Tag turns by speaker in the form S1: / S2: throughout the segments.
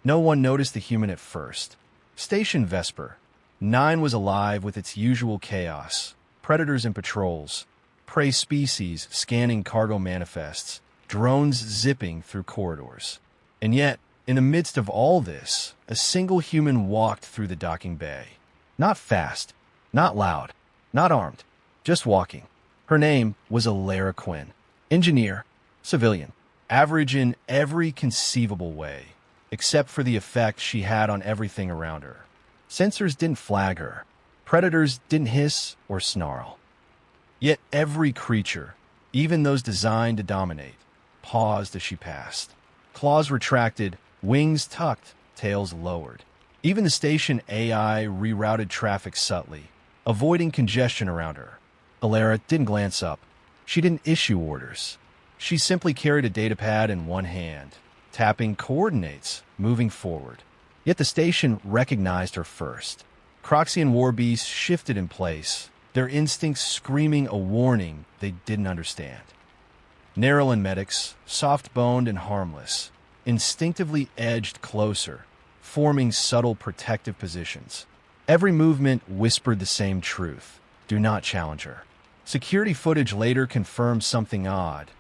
S1: No one noticed the human at first. Station Vesper 9 was alive with its usual chaos. Predators and patrols, prey species scanning cargo manifests, drones zipping through corridors. And yet, in the midst of all this, a single human walked through the docking bay. Not fast, not loud, not armed, just walking. Her name was Alara Quinn. Engineer, civilian, average in every conceivable way, except for the effect she had on everything around her. Sensors didn't flag her. Predators didn't hiss or snarl. Yet every creature, even those designed to dominate, paused as she passed. Claws retracted, wings tucked, tails lowered. Even the station AI rerouted traffic subtly, avoiding congestion around her. Alara didn't glance up. She didn't issue orders. She simply carried a datapad in one hand, tapping coordinates, moving forward. Yet the station recognized her first. Croxian war beasts shifted in place, their instincts screaming a warning they didn't understand. Nerelan medics, soft-boned and harmless, instinctively edged closer, forming subtle protective positions. Every movement whispered the same truth: do not challenge her. Security footage later confirmed something odd.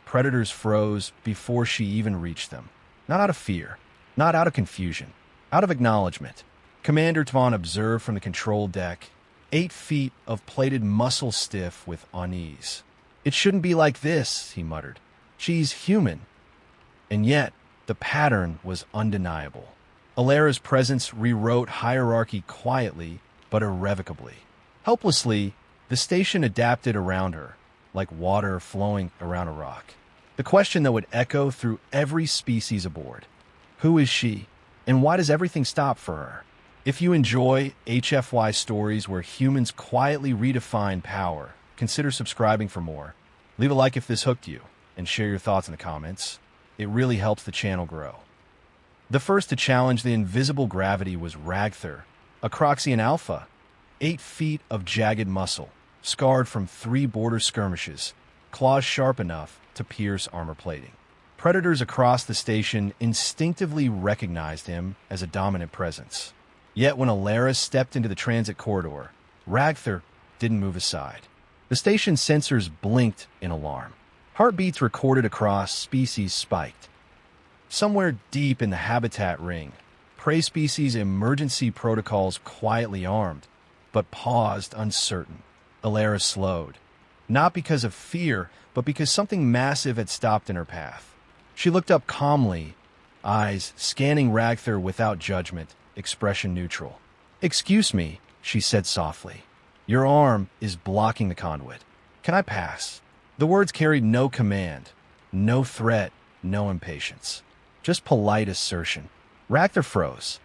S1: Predators froze before she even reached them. Not out of fear, not out of confusion, out of acknowledgement. Commander Tvon observed from the control deck, 8 feet of plated muscle stiff with unease. "It shouldn't be like this," he muttered. "She's human." And yet, the pattern was undeniable. Alara's presence rewrote hierarchy quietly but irrevocably. Helplessly, the station adapted around her, like water flowing around a rock. The question that would echo through every species aboard: who is she, and why does everything stop for her? If you enjoy HFY stories where humans quietly redefine power, consider subscribing for more. Leave a like if this hooked you, and share your thoughts in the comments. It really helps the channel grow. The first to challenge the invisible gravity was Ragthar, a Croxian Alpha, 8 feet of jagged muscle, scarred from 3 border skirmishes, claws sharp enough to pierce armor plating. Predators across the station instinctively recognized him as a dominant presence. Yet when Alara stepped into the transit corridor, Ragthar didn't move aside. The station's sensors blinked in alarm. Heartbeats recorded across species spiked. Somewhere deep in the habitat ring, prey species emergency protocols quietly armed, but paused uncertain. Alara slowed, not because of fear, but because something massive had stopped in her path. She looked up calmly, eyes scanning Ragthar without judgment, expression neutral. "Excuse me," she said softly. "Your arm is blocking the conduit. Can I pass?" The words carried no command, no threat, no impatience. Just polite assertion. Ragthar froze.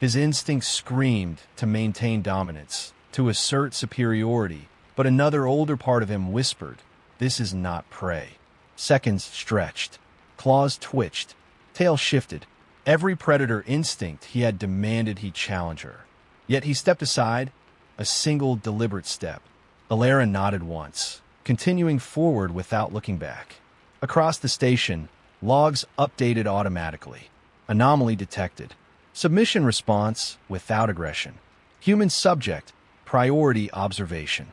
S1: His instincts screamed to maintain dominance, to assert superiority, but another older part of him whispered, "This is not prey." Seconds stretched. Claws twitched. Tail shifted. Every predator instinct he had demanded he challenge her. Yet he stepped aside, a single deliberate step. Alara nodded once, continuing forward without looking back. Across the station, logs updated automatically. Anomaly detected. Submission response without aggression. Human subject, priority observation.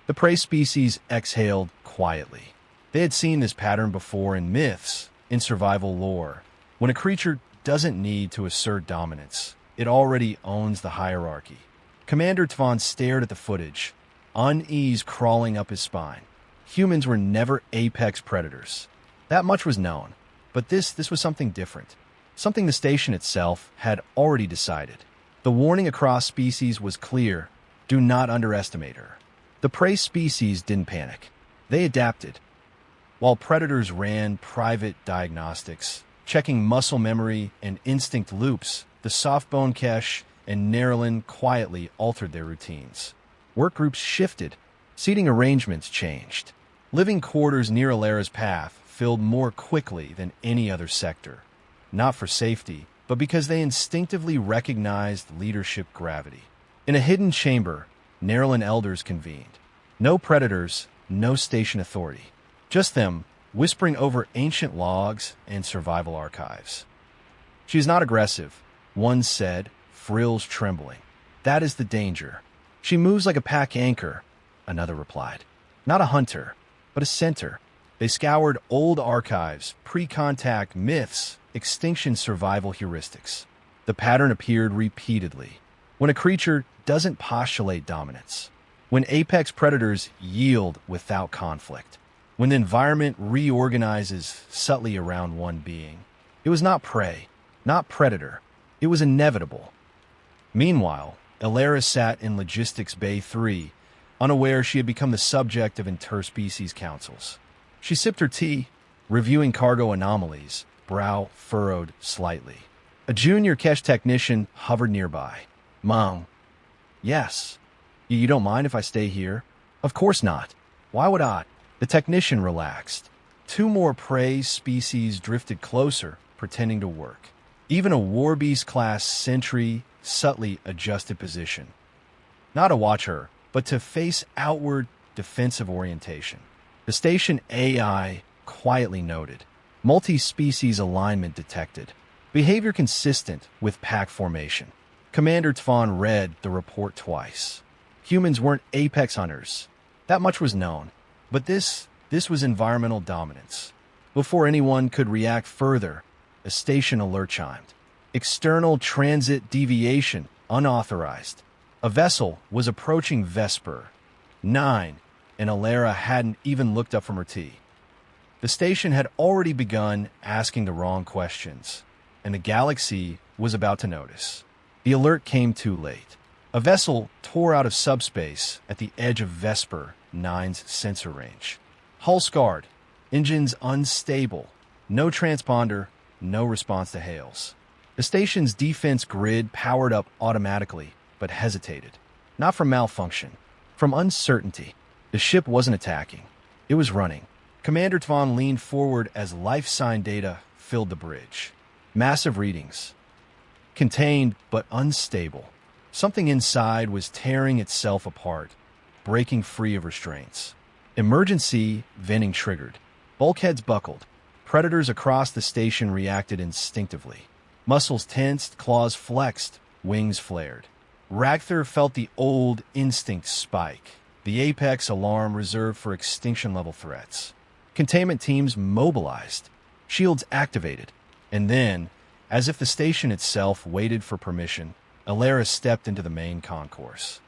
S1: The prey species exhaled quietly. They had seen this pattern before in myths, in survival lore. When a creature doesn't need to assert dominance, it already owns the hierarchy. Commander Tvon stared at the footage, unease crawling up his spine. Humans were never apex predators. That much was known, but this was something different. Something the station itself had already decided. The warning across species was clear: do not underestimate her. The prey species didn't panic. They adapted. While predators ran private diagnostics, checking muscle memory and instinct loops, the soft-bone Kesh and Nerelan quietly altered their routines. Work groups shifted. Seating arrangements changed. Living quarters near Alara's path filled more quickly than any other sector. Not for safety, but because they instinctively recognized leadership gravity. In a hidden chamber, Nerelan elders convened. No predators, no station authority. Just them, whispering over ancient logs and survival archives. She is not aggressive, one said, frills trembling. That is the danger. She moves like a pack anchor, another replied. Not a hunter, but a center. They scoured old archives, pre-contact myths, extinction survival heuristics. The pattern appeared repeatedly. When a creature doesn't postulate dominance, when apex predators yield without conflict, when the environment reorganizes subtly around one being, it was not prey, not predator. It was inevitable. Meanwhile, Elara sat in Logistics Bay 3, unaware she had become the subject of interspecies councils. She sipped her tea, reviewing cargo anomalies, brow furrowed slightly. A junior cache technician hovered nearby. Mom. Yes. You don't mind if I stay here? Of course not. Why would I? The technician relaxed. Two more prey species drifted closer, pretending to work. Even a Warbeast-class sentry subtly adjusted position. Not to watch her, but to face outward defensive orientation. The station AI quietly noted. Multi-species alignment detected. Behavior consistent with pack formation. Commander Tvan read the report twice. Humans weren't apex hunters. That much was known. But this was environmental dominance. Before anyone could react further, a station alert chimed. External transit deviation unauthorized. A vessel was approaching Vesper 9, and Elara hadn't even looked up from her tea. The station had already begun asking the wrong questions, and the galaxy was about to notice. The alert came too late. A vessel tore out of subspace at the edge of Vesper 9's sensor range. Hull scarred, engines unstable, no transponder, no response to hails. The station's defense grid powered up automatically, but hesitated. Not from malfunction, from uncertainty. The ship wasn't attacking. It was running. Commander Tvan leaned forward as life sign data filled the bridge. Massive readings. Contained, but unstable. Something inside was tearing itself apart, breaking free of restraints. Emergency venting triggered. Bulkheads buckled. Predators across the station reacted instinctively. Muscles tensed, claws flexed, wings flared. Ragthor felt the old instinct spike, the apex alarm reserved for extinction-level threats. Containment teams mobilized, shields activated, and then, as if the station itself waited for permission, Elara stepped into the main concourse.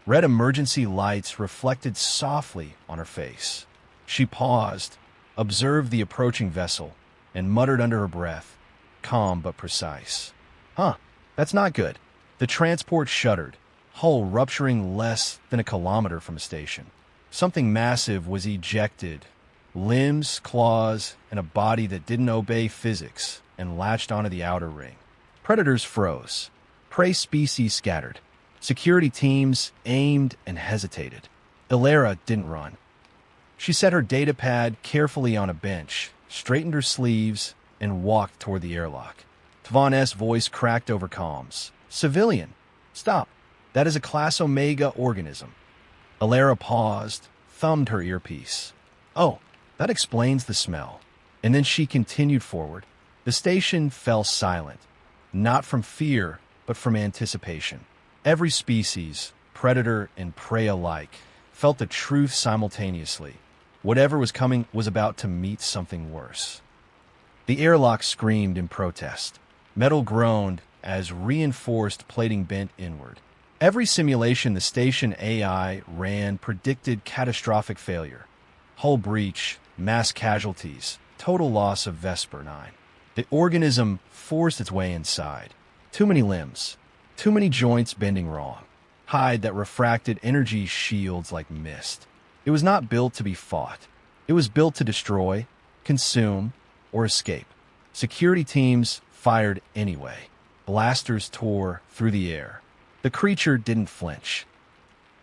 S1: Red emergency lights reflected softly on her face. She paused, observed the approaching vessel, and muttered under her breath, calm but precise. That's not good. The transport shuddered, hull rupturing less than a kilometer from the station. Something massive was ejected, limbs, claws, and a body that didn't obey physics and latched onto the outer ring. Predators froze. Prey species scattered. Security teams aimed and hesitated. Elara didn't run. She set her datapad carefully on a bench, straightened her sleeves, and walked toward the airlock. Tvan's voice cracked over comms. Civilian, stop. That is a Class Omega organism. Elara paused, thumbed her earpiece. Oh, that explains the smell. And then she continued forward. The station fell silent, not from fear, but from anticipation. Every species, predator and prey alike, felt the truth simultaneously. Whatever was coming was about to meet something worse. The airlock screamed in protest. Metal groaned as reinforced plating bent inward. Every simulation the station AI ran predicted catastrophic failure. Hull breach, mass casualties, total loss of Vesper 9. The organism forced its way inside. Too many limbs, too many joints bending wrong. Hide that refracted energy shields like mist. It was not built to be fought. It was built to destroy, consume, or escape. Security teams fired anyway. Blasters tore through the air. The creature didn't flinch.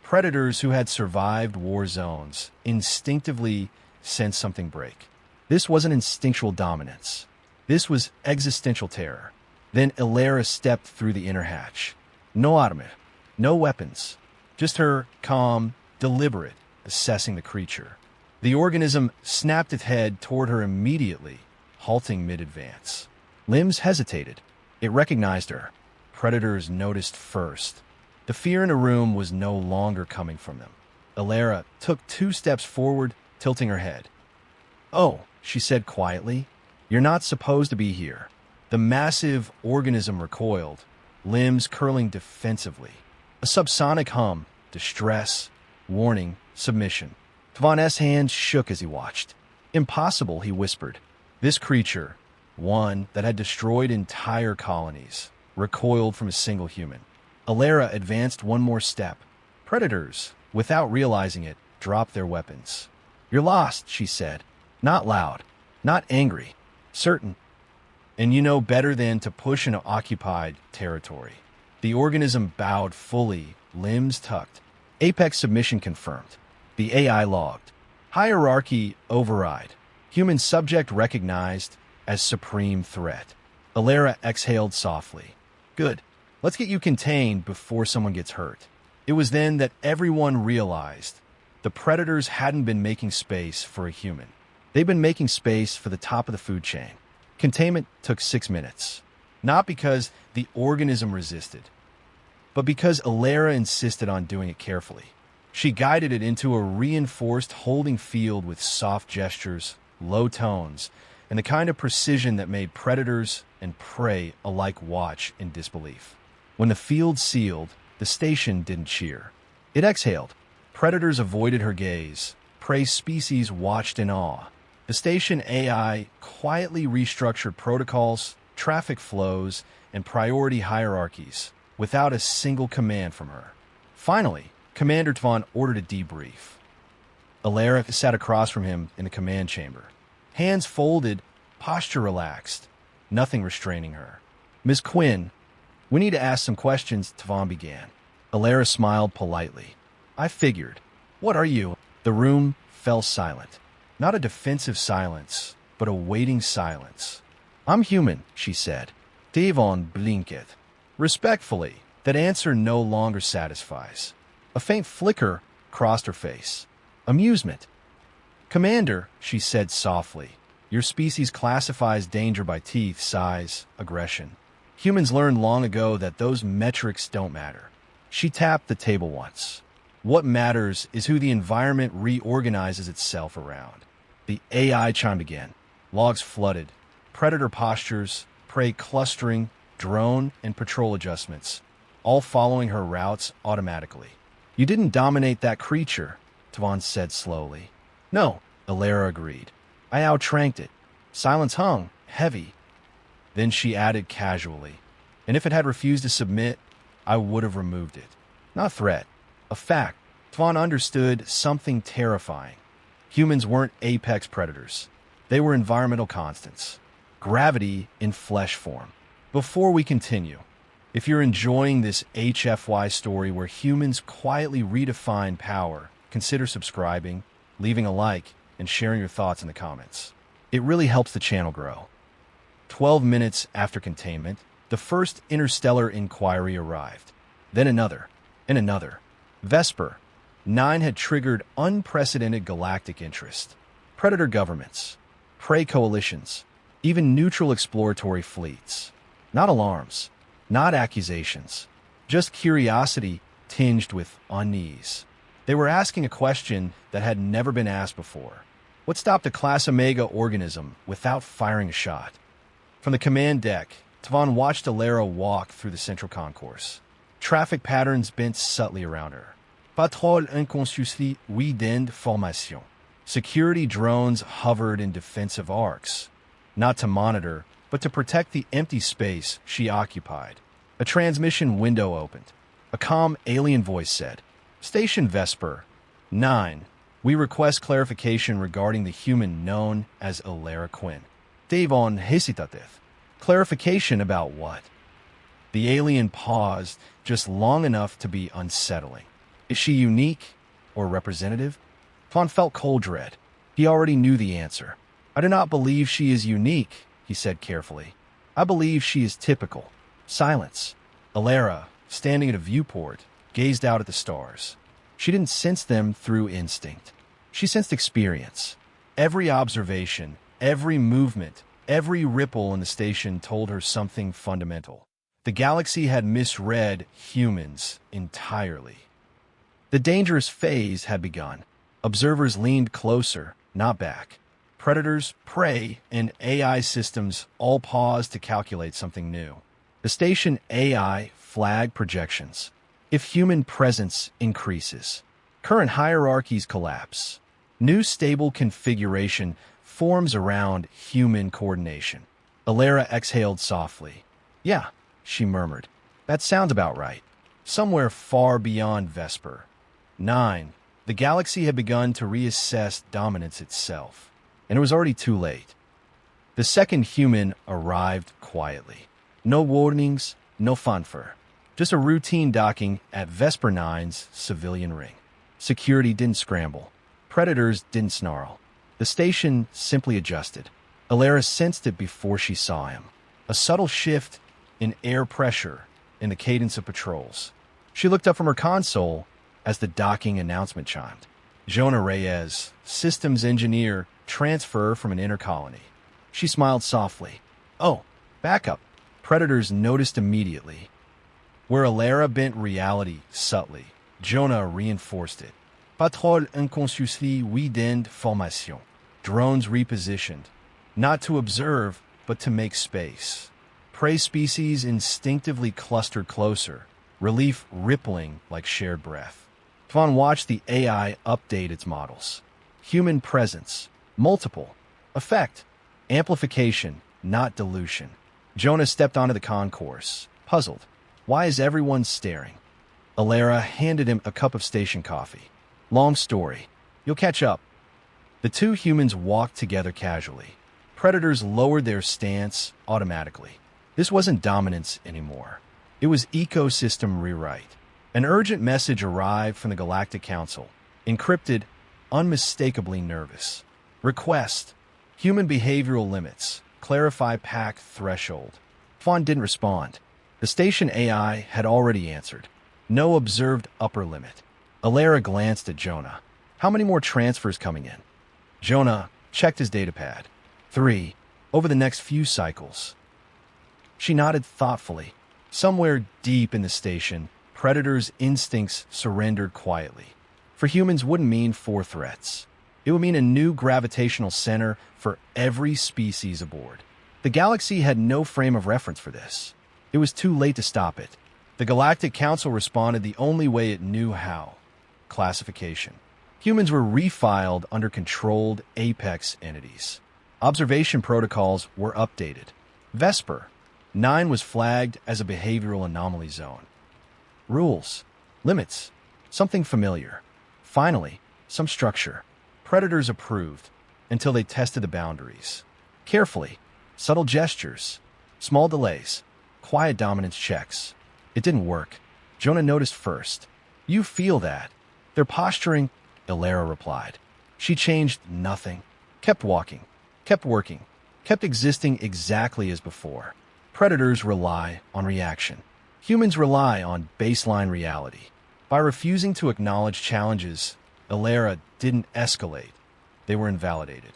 S1: Predators who had survived war zones instinctively sensed something break. This wasn't instinctual dominance. This was existential terror. Then Elara stepped through the inner hatch. No armor, no weapons. Just her calm, deliberate, assessing the creature. The organism snapped its head toward her immediately, halting mid-advance. Limbs hesitated. It recognized her. Predators noticed first. The fear in the room was no longer coming from them. Alara took 2 steps forward, tilting her head. "Oh," she said quietly, "you're not supposed to be here." The massive organism recoiled, limbs curling defensively. A subsonic hum, distress, warning, submission. Tavon's hands shook as he watched. "Impossible," he whispered. This creature, one that had destroyed entire colonies, recoiled from a single human. Alara advanced 1 more step. Predators, without realizing it, dropped their weapons. "You're lost," she said. Not loud, not angry, certain. "And you know better than to push into occupied territory." The organism bowed fully, limbs tucked. Apex submission confirmed. The AI logged. Hierarchy override. Human subject recognized as supreme threat. Alara exhaled softly. "Good. Let's get you contained before someone gets hurt." It was then that everyone realized the predators hadn't been making space for a human. They'd been making space for the top of the food chain. Containment took 6 minutes. Not because the organism resisted, but because Alara insisted on doing it carefully. She guided it into a reinforced holding field with soft gestures, low tones, and the kind of precision that made predators and prey alike watch in disbelief. When the field sealed, the station didn't cheer. It exhaled. Predators avoided her gaze. Prey species watched in awe. The station AI quietly restructured protocols, traffic flows, and priority hierarchies without a single command from her. Finally, Commander Tvon ordered a debrief. Alara sat across from him in the command chamber. Hands folded, posture relaxed, nothing restraining her. "Ms. Quinn, we need to ask some questions," Tvon began. Alara smiled politely. "I figured. What are you?" The room fell silent. Not a defensive silence, but a waiting silence. "I'm human," she said. Devon blinked. Respectfully, that answer no longer satisfies. A faint flicker crossed her face. Amusement. "Commander," she said softly, "your species classifies danger by teeth, size, aggression. Humans learned long ago that those metrics don't matter." She tapped the table once. "What matters is who the environment reorganizes itself around." The AI chimed again. Logs flooded. Predator postures, prey clustering, drone and patrol adjustments, all following her routes automatically. "You didn't dominate that creature," Tvon said slowly. "No," Alara agreed. "I outranked it." Silence hung, heavy. Then she added casually, "And if it had refused to submit, I would have removed it." Not a threat, a fact. Tvon understood something terrifying. Humans weren't apex predators. They were environmental constants. Gravity in flesh form. Before we continue, if you're enjoying this HFY story where humans quietly redefine power, consider subscribing, leaving a like, and sharing your thoughts in the comments. It really helps the channel grow. 12 minutes after containment, the first interstellar inquiry arrived. Then another, and another. Vesper 9 had triggered unprecedented galactic interest. Predator governments, prey coalitions, even neutral exploratory fleets. Not alarms, not accusations, just curiosity tinged with unease. They were asking a question that had never been asked before. What stopped a Class Omega organism without firing a shot? From the command deck, Tvon watched Alara walk through the central concourse. Traffic patterns bent subtly around her. Patrol inconsciencely weed-end formation. Security drones hovered in defensive arcs, not to monitor, but to protect the empty space she occupied. A transmission window opened. A calm alien voice said, "Station Vesper 9, we request clarification regarding the human known as Alara Quinn." Devon hesitated. Clarification about what? The alien paused just long enough to be unsettling. Is she unique or representative? Tvon felt cold dread. He already knew the answer. "I do not believe she is unique," he said carefully. "I believe she is typical." Silence. Alara, standing at a viewport, gazed out at the stars. She didn't sense them through instinct. She sensed experience. Every observation, every movement, Every ripple in the station told her something fundamental. The galaxy had misread humans entirely. The dangerous phase had begun. Observers leaned closer, not back. Predators, prey, and AI systems all paused to calculate something new. The station AI flagged projections. If human presence increases, current hierarchies collapse. New stable configuration forms around human coordination. Alara exhaled softly. Yeah, she murmured. That sounds about right. Somewhere far beyond Vesper. 9. The galaxy had begun to reassess dominance itself, and it was already too late. The second human arrived quietly. No warnings, no fanfare. Just a routine docking at Vesper 9's civilian ring. Security didn't scramble. Predators didn't snarl. The station simply adjusted. Alara sensed it before she saw him. A subtle shift in air pressure in the cadence of patrols. She looked up from her console as the docking announcement chimed. Jonah Reyes, systems engineer, transfer from an inner colony. She smiled softly. Oh, backup. Predators noticed immediately. Where Alara bent reality subtly, Jonah reinforced it. Patrol inconsciencely weekend formation. Drones repositioned, not to observe, but to make space. Prey species instinctively clustered closer, relief rippling like shared breath. Twan watched the AI update its models. Human presence, multiple. Effect, amplification, not dilution. Jonah stepped onto the concourse, puzzled. Why is everyone staring? Alara handed him a cup of station coffee. Long story. You'll catch up. The two humans walked together casually. Predators lowered their stance automatically. This wasn't dominance anymore. It was ecosystem rewrite. An urgent message arrived from the Galactic Council, encrypted, unmistakably nervous. Request. Human behavioral limits. Clarify pack threshold. Fawn didn't respond. The station AI had already answered. No observed upper limit. Alara glanced at Jonah. How many more transfers coming in? Jonah checked his datapad. 3, over the next few cycles. She nodded thoughtfully. Somewhere deep in the station, Predator's instincts surrendered quietly. For humans wouldn't mean 4 threats. It would mean a new gravitational center for every species aboard. The galaxy had no frame of reference for this. It was too late to stop it. The Galactic Council responded the only way it knew how. Classification. Humans were refiled under controlled apex entities. Observation protocols were updated. Vesper 9 was flagged as a behavioral anomaly zone. Rules. Limits. Something familiar. Finally, some structure. Predators approved, until they tested the boundaries. Carefully. Subtle gestures. Small delays. Quiet dominance checks. It didn't work. Jonah noticed first. You feel that. They're posturing, Alara replied. She changed nothing. Kept walking. Kept working. Kept existing exactly as before. Predators rely on reaction. Humans rely on baseline reality. By refusing to acknowledge challenges, Alara didn't escalate. They were invalidated.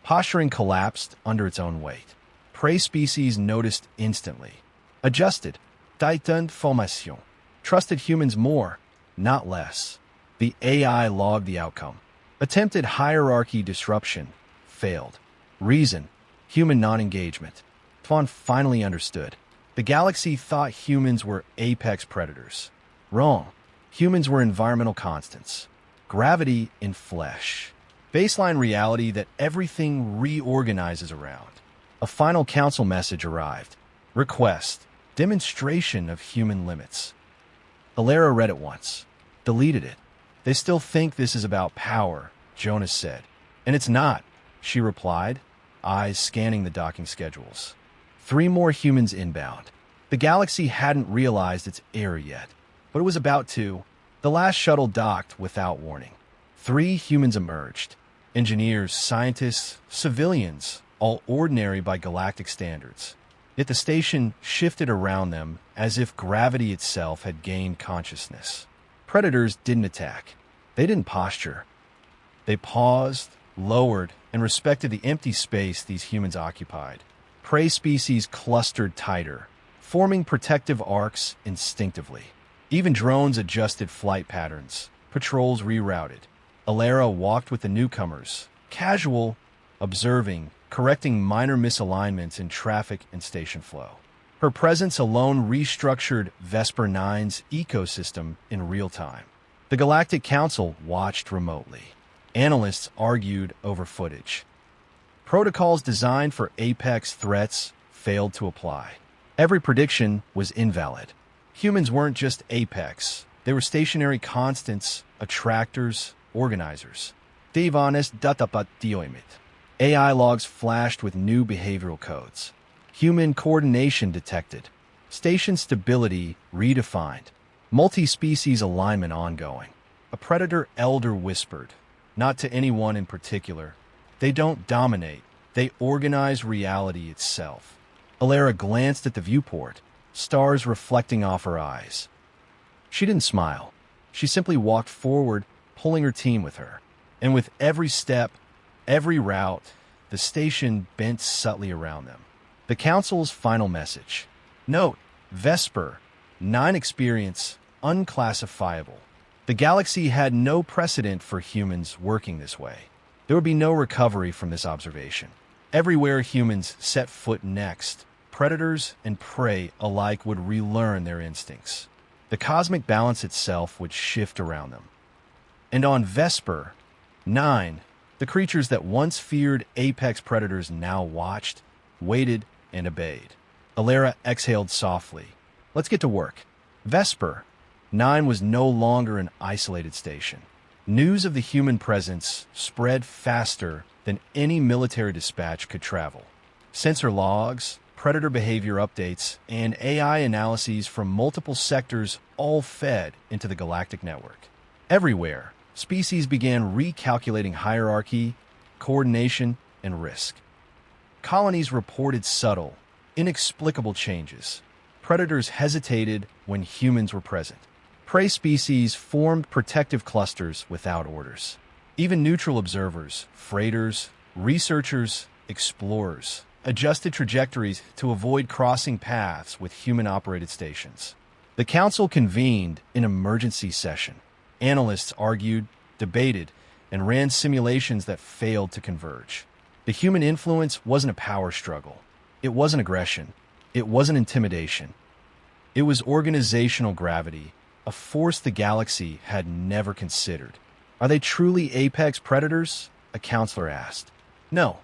S1: Posturing collapsed under its own weight. Prey species noticed instantly. Adjusted. Tightened formation. Trusted humans more, not less. The AI logged the outcome. Attempted hierarchy disruption. Failed. Reason. Human non-engagement. Twan finally understood. The galaxy thought humans were apex predators. Wrong. Humans were environmental constants. Gravity in flesh. Baseline reality that everything reorganizes around. A final council message arrived. Request. Demonstration of human limits. Alara read it once. Deleted it. They still think this is about power, Jonas said. And it's not, she replied, eyes scanning the docking schedules. 3 more humans inbound. The galaxy hadn't realized its error yet, but it was about to. The last shuttle docked without warning. 3 humans emerged. Engineers, scientists, civilians, all ordinary by galactic standards. Yet the station shifted around them as if gravity itself had gained consciousness. Predators didn't attack. They didn't posture. They paused, lowered, and respected the empty space these humans occupied. Prey species clustered tighter, forming protective arcs instinctively. Even drones adjusted flight patterns, patrols rerouted. Alara walked with the newcomers, casual, observing, correcting minor misalignments in traffic and station flow. Her presence alone restructured Vesper 9's ecosystem in real time. The Galactic Council watched remotely. Analysts argued over footage. Protocols designed for apex threats failed to apply. Every prediction was invalid. Humans weren't just apex. They were stationary constants, attractors, organizers. AI logs flashed with new behavioral codes. Human coordination detected. Station stability redefined. Multi-species alignment ongoing. A predator elder whispered, not to anyone in particular. They don't dominate. They organize reality itself. Alara glanced at the viewport, stars reflecting off her eyes. She didn't smile. She simply walked forward, pulling her team with her. And with every step, every route, the station bent subtly around them. The Council's final message. Note, Vesper, 9 experience, unclassifiable. The galaxy had no precedent for humans working this way. There would be no recovery from this observation. Everywhere humans set foot next, predators and prey alike would relearn their instincts. The cosmic balance itself would shift around them. And on Vesper 9, the creatures that once feared apex predators now watched, waited, and obeyed. Alara exhaled softly. Let's get to work. Vesper 9 was no longer an isolated station. News of the human presence spread faster than any military dispatch could travel. Sensor logs, predator behavior updates, and AI analyses from multiple sectors all fed into the galactic network. Everywhere, species began recalculating hierarchy, coordination, and risk. Colonies reported subtle, inexplicable changes. Predators hesitated when humans were present. Prey species formed protective clusters without orders. Even neutral observers, freighters, researchers, explorers, adjusted trajectories to avoid crossing paths with human-operated stations. The Council convened an emergency session. Analysts argued, debated, and ran simulations that failed to converge. The human influence wasn't a power struggle. It wasn't aggression. It wasn't intimidation. It was organizational gravity, a force the galaxy had never considered. Are they truly apex predators? A counselor asked. No,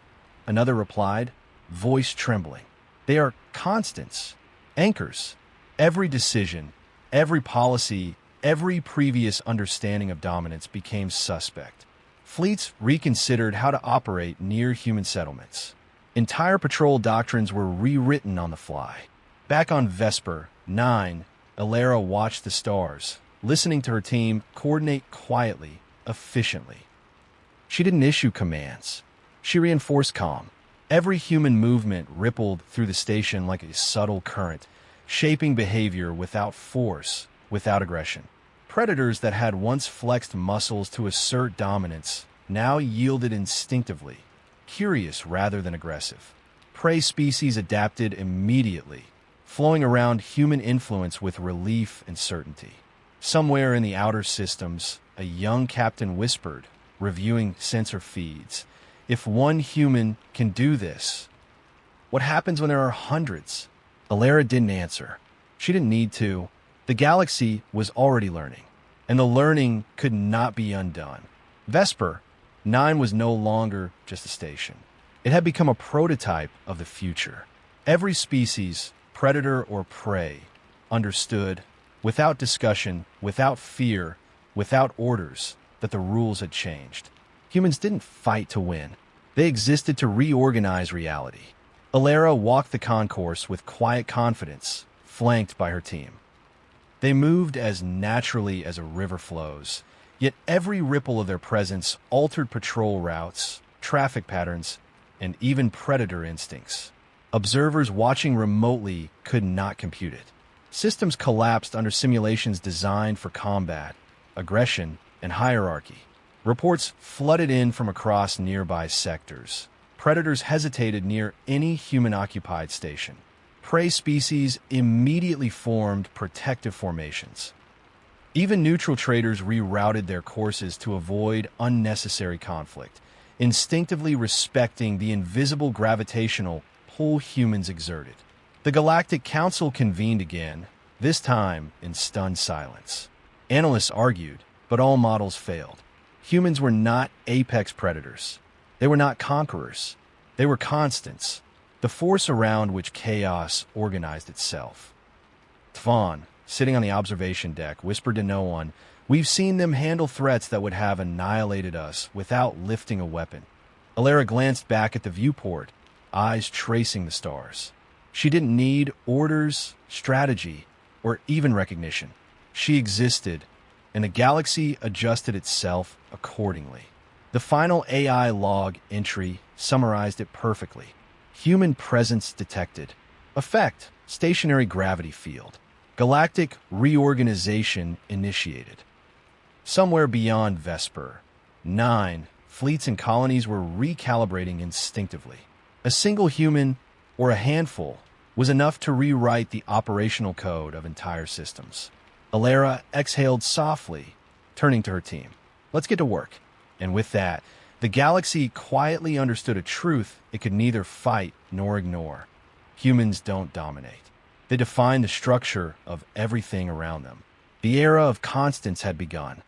S1: another replied, voice trembling. They are constants, anchors. Every decision, every policy, every previous understanding of dominance became suspect. Fleets reconsidered how to operate near human settlements. Entire patrol doctrines were rewritten on the fly. Back on Vesper 9, Alara watched the stars, listening to her team coordinate quietly, efficiently. She didn't issue commands. She reinforced calm. Every human movement rippled through the station like a subtle current, shaping behavior without force, without aggression. Predators that had once flexed muscles to assert dominance now yielded instinctively, curious rather than aggressive. Prey species adapted immediately, flowing around human influence with relief and certainty. Somewhere in the outer systems, a young captain whispered, reviewing sensor feeds, if one human can do this, what happens when there are hundreds? Alara didn't answer. She didn't need to. The galaxy was already learning, and the learning could not be undone. Vesper 9 was no longer just a station. It had become a prototype of the future. Every species, predator or prey, understood, without discussion, without fear, without orders, that the rules had changed. Humans didn't fight to win. They existed to reorganize reality. Alara walked the concourse with quiet confidence, flanked by her team. They moved as naturally as a river flows, yet every ripple of their presence altered patrol routes, traffic patterns, and even predator instincts. Observers watching remotely could not compute it. Systems collapsed under simulations designed for combat, aggression, and hierarchy. Reports flooded in from across nearby sectors. Predators hesitated near any human-occupied station. Prey species immediately formed protective formations. Even neutral traders rerouted their courses to avoid unnecessary conflict, instinctively respecting the invisible gravitational pull humans exerted. The Galactic Council convened again, this time in stunned silence. Analysts argued, but all models failed. Humans were not apex predators. They were not conquerors. They were constants, the force around which chaos organized itself. Tvan, sitting on the observation deck, whispered to no one, "We've seen them handle threats that would have annihilated us without lifting a weapon." Alara glanced back at the viewport, eyes tracing the stars. She didn't need orders, strategy, or even recognition. She existed, and the galaxy adjusted itself accordingly. The final AI log entry summarized it perfectly. Human presence detected. Effect: stationary gravity field. Galactic reorganization initiated. Somewhere beyond Vesper, 9 fleets and colonies were recalibrating instinctively. A single human, or a handful, was enough to rewrite the operational code of entire systems. Alara exhaled softly, turning to her team. "Let's get to work." And with that, the galaxy quietly understood a truth it could neither fight nor ignore. Humans don't dominate. They define the structure of everything around them. The era of constants had begun.